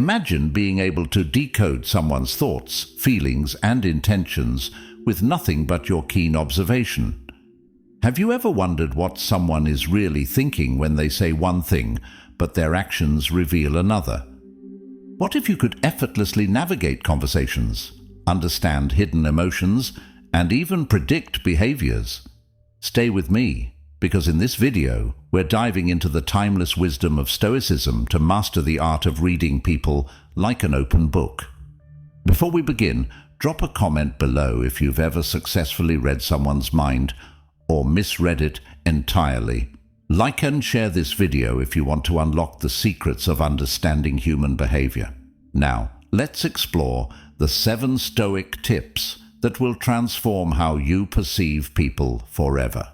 Imagine being able to decode someone's thoughts, feelings, and intentions with nothing but your keen observation. Have you ever wondered what someone is really thinking when they say one thing, but their actions reveal another? What if you could effortlessly navigate conversations, understand hidden emotions, and even predict behaviors? Stay with me, because in this video, we're diving into the timeless wisdom of Stoicism to master the art of reading people like an open book. Before we begin, drop a comment below if you've ever successfully read someone's mind or misread it entirely. Like and share this video if you want to unlock the secrets of understanding human behavior. Now, let's explore the 7 Stoic tips that will transform how you perceive people forever.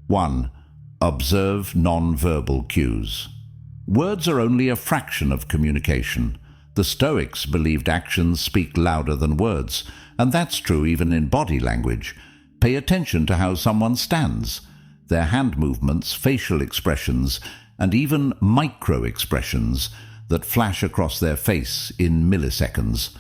1. Observe nonverbal cues. Words are only a fraction of communication. The Stoics believed actions speak louder than words, and that's true even in body language. Pay attention to how someone stands, their hand movements, facial expressions, and even micro-expressions that flash across their face in milliseconds.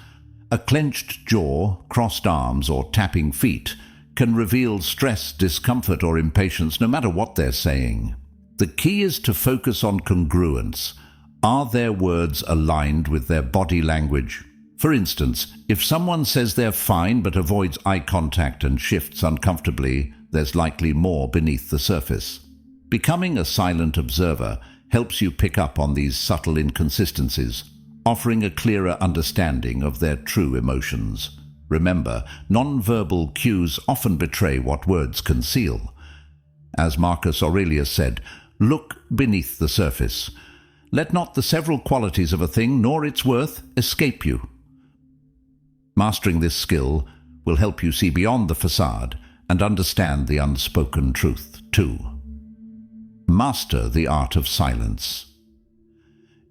A clenched jaw, crossed arms, or tapping feet can reveal stress, discomfort, or impatience no matter what they're saying. The key is to focus on congruence. Are their words aligned with their body language? For instance, if someone says they're fine but avoids eye contact and shifts uncomfortably, there's likely more beneath the surface. Becoming a silent observer helps you pick up on these subtle inconsistencies, offering a clearer understanding of their true emotions. Remember, nonverbal cues often betray what words conceal. As Marcus Aurelius said, "Look beneath the surface. Let not the several qualities of a thing nor its worth escape you." Mastering this skill will help you see beyond the facade and understand the unspoken truth. 2. Master the art of silence.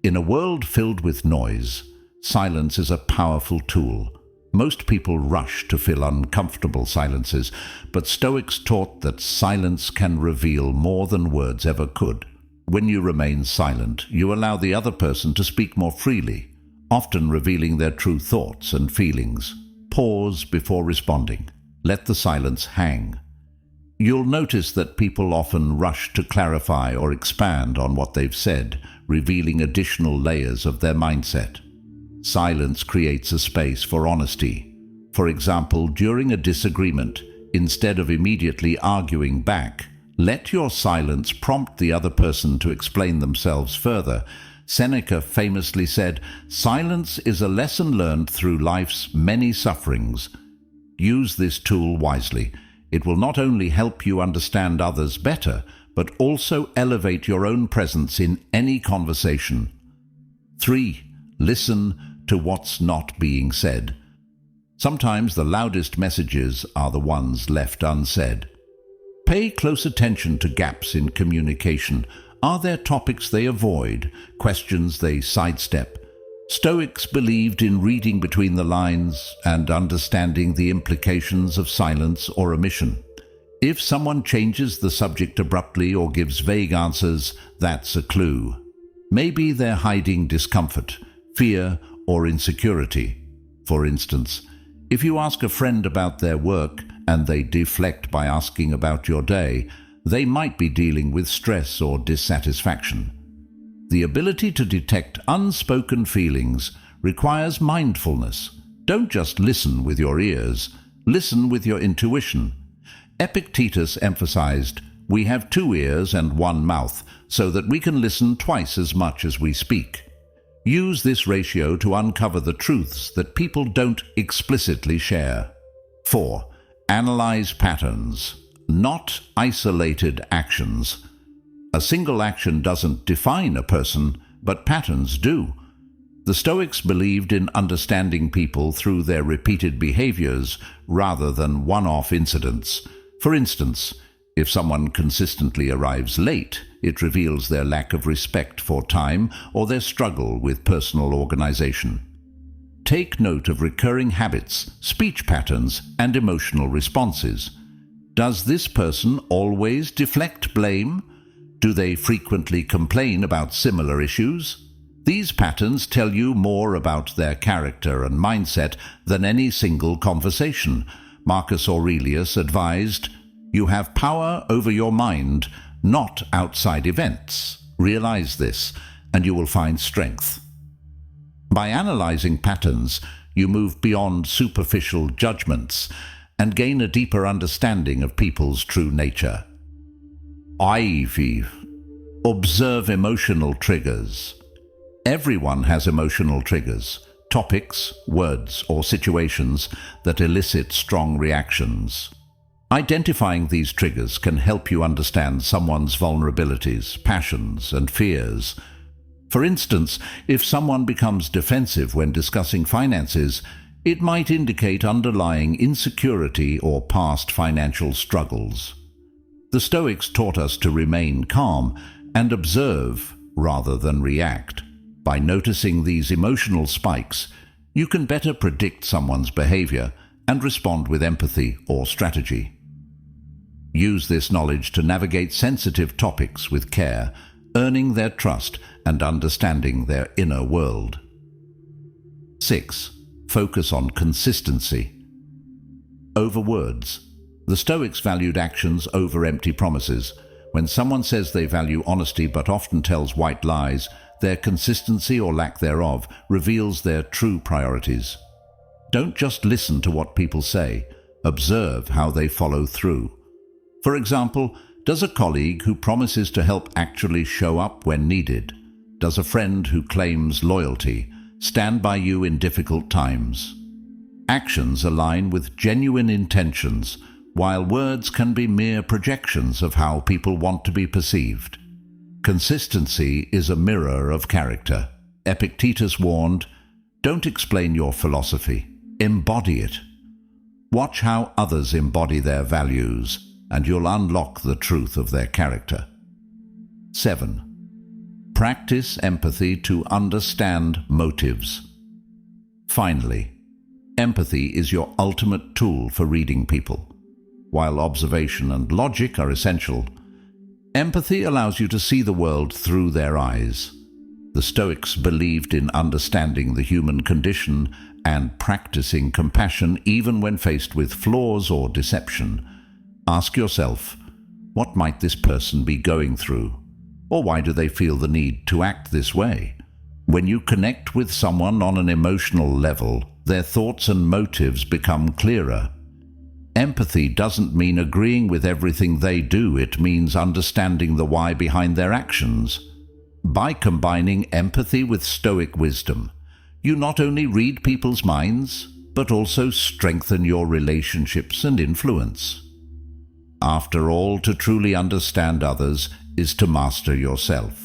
In a world filled with noise, silence is a powerful tool. Most people rush to fill uncomfortable silences, but Stoics taught that silence can reveal more than words ever could. When you remain silent, you allow the other person to speak more freely, often revealing their true thoughts and feelings. Pause before responding. Let the silence hang. You'll notice that people often rush to clarify or expand on what they've said, revealing additional layers of their mindset. Silence creates a space for honesty. For example, during a disagreement, instead of immediately arguing back, let your silence prompt the other person to explain themselves further. Seneca famously said, "Silence is a lesson learned through life's many sufferings." Use this tool wisely. It will not only help you understand others better, but also elevate your own presence in any conversation. 3. Listen to what's not being said. Sometimes the loudest messages are the ones left unsaid. Pay close attention to gaps in communication. Are there topics they avoid, questions they sidestep? Stoics believed in reading between the lines and understanding the implications of silence or omission. If someone changes the subject abruptly or gives vague answers, that's a clue. Maybe they're hiding discomfort, fear, or insecurity. For instance, if you ask a friend about their work and they deflect by asking about your day, they might be dealing with stress or dissatisfaction. The ability to detect unspoken feelings requires mindfulness. Don't just listen with your ears, listen with your intuition. Epictetus emphasized, "We have 2 ears and 1 mouth, so that we can listen twice as much as we speak." Use this ratio to uncover the truths that people don't explicitly share. 4. Analyze patterns, not isolated actions. A single action doesn't define a person, but patterns do. The Stoics believed in understanding people through their repeated behaviors rather than one-off incidents. For instance, if someone consistently arrives late, it reveals their lack of respect for time or their struggle with personal organization. Take note of recurring habits, speech patterns, and emotional responses. Does this person always deflect blame? Do they frequently complain about similar issues? These patterns tell you more about their character and mindset than any single conversation. Marcus Aurelius advised, "You have power over your mind, not outside events. Realize this, and you will find strength." By analyzing patterns, you move beyond superficial judgments and gain a deeper understanding of people's true nature. IV. Observe emotional triggers. Everyone has emotional triggers, topics, words, or situations that elicit strong reactions. Identifying these triggers can help you understand someone's vulnerabilities, passions, and fears. For instance, if someone becomes defensive when discussing finances, it might indicate underlying insecurity or past financial struggles. The Stoics taught us to remain calm and observe rather than react. By noticing these emotional spikes, you can better predict someone's behavior and respond with empathy or strategy. Use this knowledge to navigate sensitive topics with care, earning their trust and understanding their inner world. 6. Focus on consistency. Over words. The Stoics valued actions over empty promises. When someone says they value honesty but often tells white lies, their consistency or lack thereof reveals their true priorities. Don't just listen to what people say, observe how they follow through. For example, does a colleague who promises to help actually show up when needed? Does a friend who claims loyalty stand by you in difficult times? Actions align with genuine intentions, while words can be mere projections of how people want to be perceived. Consistency is a mirror of character. Epictetus warned, "Don't explain your philosophy, embody it. Watch how others embody their values, and you'll unlock the truth of their character." 7. Practice empathy to understand motives. Finally, empathy is your ultimate tool for reading people. While observation and logic are essential, empathy allows you to see the world through their eyes. The Stoics believed in understanding the human condition and practicing compassion even when faced with flaws or deception. Ask yourself, what might this person be going through? Or why do they feel the need to act this way? When you connect with someone on an emotional level, their thoughts and motives become clearer. Empathy doesn't mean agreeing with everything they do, it means understanding the why behind their actions. By combining empathy with Stoic wisdom, you not only read people's minds, but also strengthen your relationships and influence. After all, to truly understand others is to master yourself.